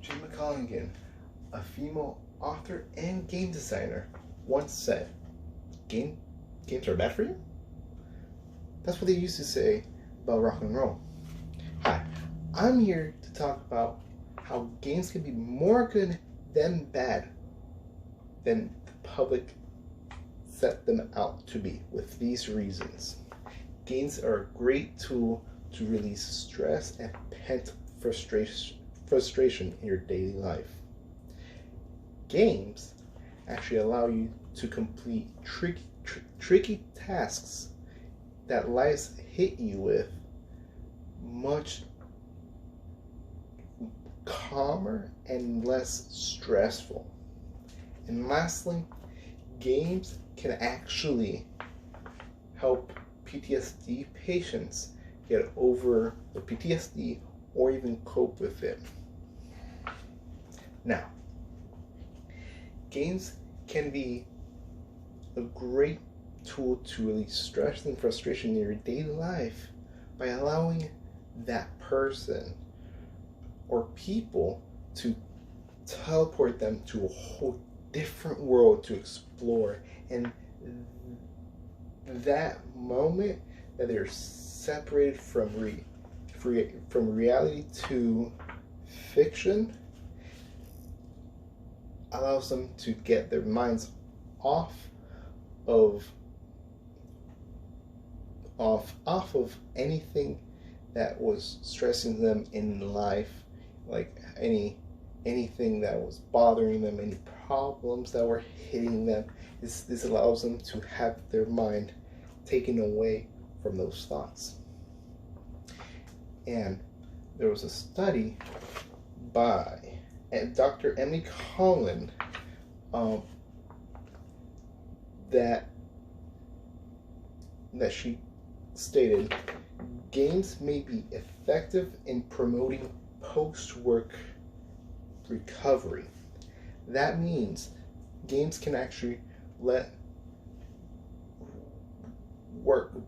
Jim McColligan, a female author and game designer, once said, games are bad for you? That's what they used to say about rock and roll. Hi, I'm here to talk about how games can be more good than bad than the public set them out to be, with these reasons. Games are a great tool to release stress and pent frustration in your daily life. Games actually allow you to complete tricky tasks that life hit you with much calmer and less stressful. And lastly, games can actually help PTSD patients get over the PTSD or even cope with it. Now, games can be a great tool to release stress and frustration in your daily life by allowing that person or people to teleport them to a whole different world to explore. And that moment that they're separated from reality to fiction allows them to get their minds off of anything that was stressing them in life, like anything that was bothering them, any problems that were hitting them. This allows them to have their mind taken away from those thoughts. And there was a study by Dr. Emily Collin that she stated games may be effective in promoting post-work recovery. That means games can actually let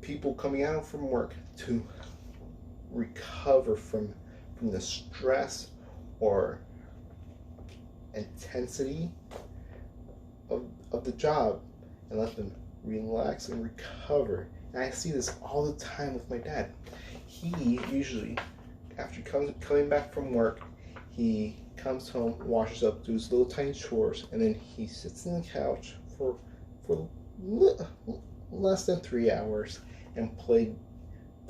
people coming out from work to recover from the stress or intensity of the job and let them relax and recover. And I see this all the time with my dad. He usually, after coming back from work, he comes home, washes up, does little tiny chores, and then he sits on the couch for less than 3 hours and play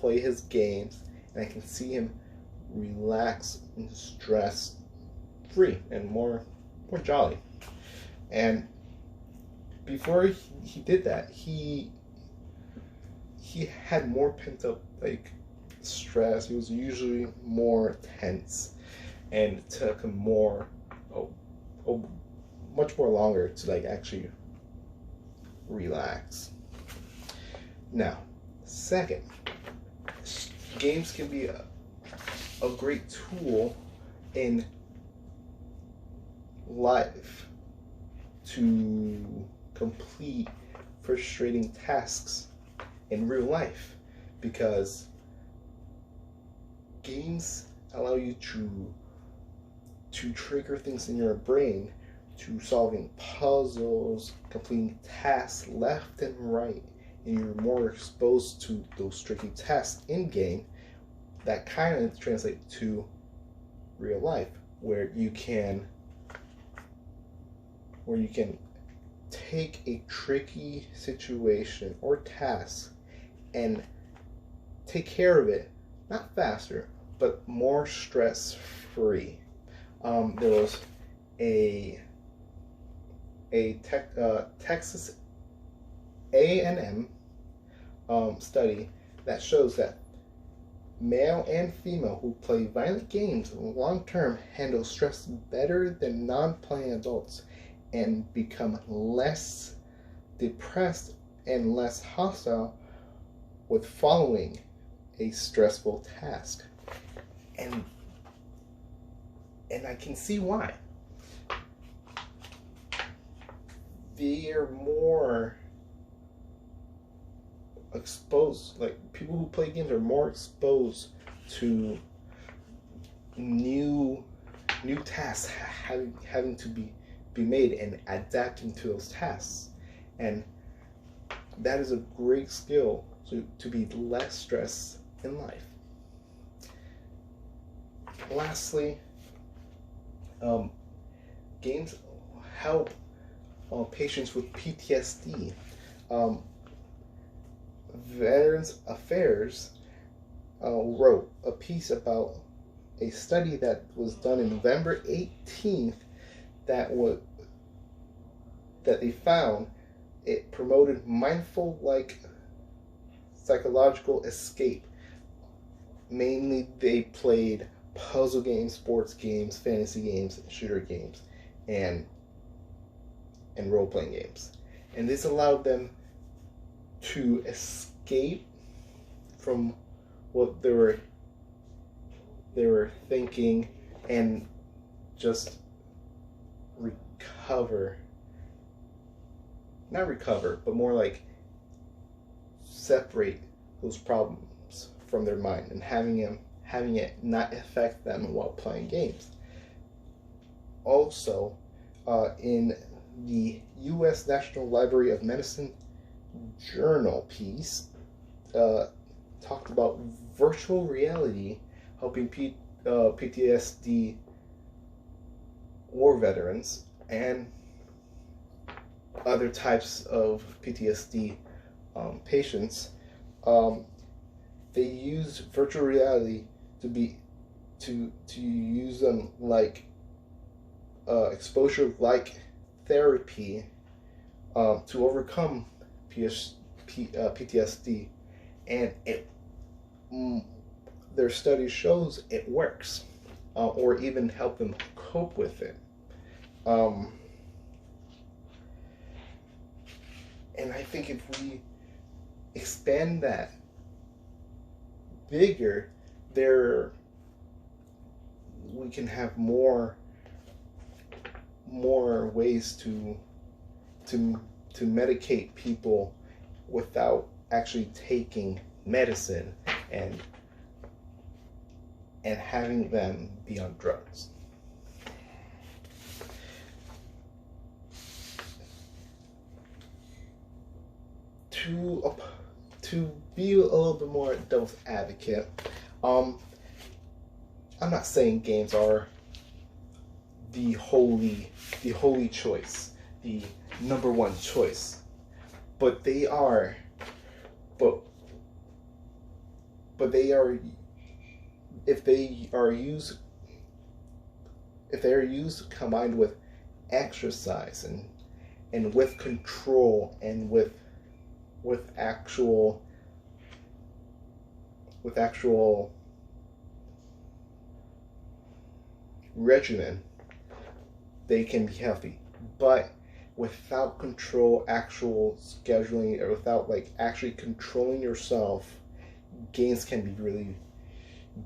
his games. And I can see him relax and stress free and more jolly. And before he did that, he had more pent up stress. He was usually more tense, and it took him much more longer to actually relax. Now, second, games can be a great tool in life to complete frustrating tasks in real life, because games allow you to trigger things in your brain to solving puzzles, completing tasks left and right, and you're more exposed to those tricky tasks in game that kind of translate to real life, where you can take a tricky situation or task and take care of it, not faster, but more stress-free. There was a Texas A&M study that shows that male and female who play violent games long term handle stress better than non-playing adults and become less depressed and less hostile with following a stressful task. And I can see why. They are more exposed, people who play games are more exposed to new tasks tasks having to be made and adapting to those tasks. And that is a great skill to be less stressed in life. Lastly, games help patients with PTSD. Veterans Affairs wrote a piece about a study that was done in November 18th that they found it promoted mindful psychological escape. Mainly they played puzzle games, sports games, fantasy games, shooter games, and role-playing games. And this allowed them to escape from what they were thinking and just not recover, but more like separate those problems from their mind and having it not affect them while playing games. Also, in the U.S. National Library of Medicine journal piece, talked about virtual reality helping PTSD war veterans and other types of PTSD patients. They use virtual reality to use them like exposure like therapy to overcome PTSD, and their study shows it works, or even help them cope with it. And I think if we expand that bigger, we can have more ways to medicate people without actually taking medicine and having them be on drugs. To be a little bit more devil's advocate, I'm not saying games are the holy choice, the number one choice, but they are. But they are, if they are used combined with exercise and with control and with actual regimen, they can be healthy. But without control, actual scheduling, or without actually controlling yourself, games can be really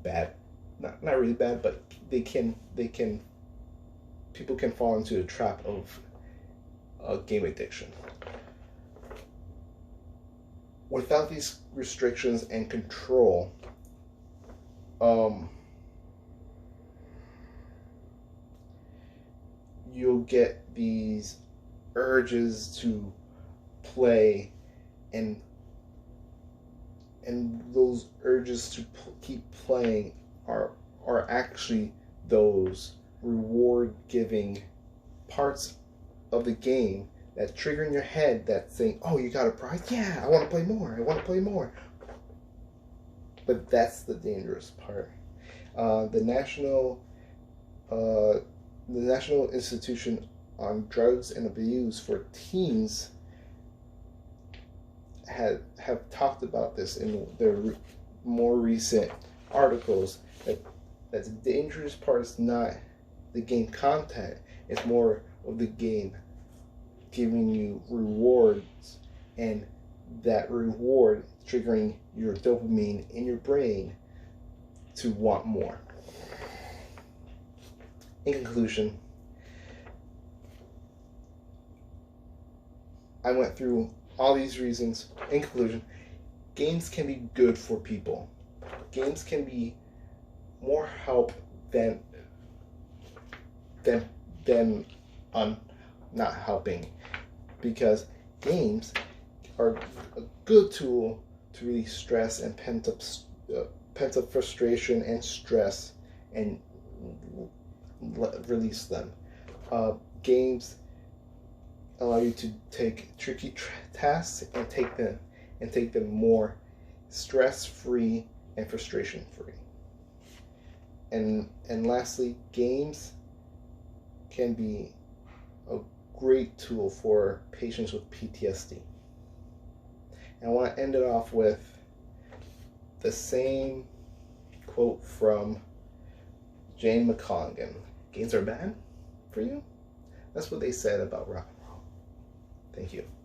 bad. Not really bad, but people can fall into the trap of game addiction. Without these restrictions and control, you'll get these urges to play, and those urges to keep playing are actually those reward-giving parts of the game that trigger in your head that saying, oh, you got a prize? Yeah, I want to play more. I want to play more. But that's the dangerous part. The National Institution on Drugs and Abuse for Teens have talked about this in their more recent articles, that the dangerous part is not the game content, it's more of the game giving you rewards, and that reward triggering your dopamine in your brain to want more. In conclusion, I went through all these reasons. In conclusion, games can be good for people. Games can be more help than than on not helping, because games are a good tool to release stress and pent up frustration and stress and release them. Games allow you to take tricky tasks and take them more stress free and frustration free. And lastly, games can be a great tool for patients with PTSD. And I want to end it off with the same quote from Jane McColgan. Games are bad for you? That's what they said about rock and roll. Thank you.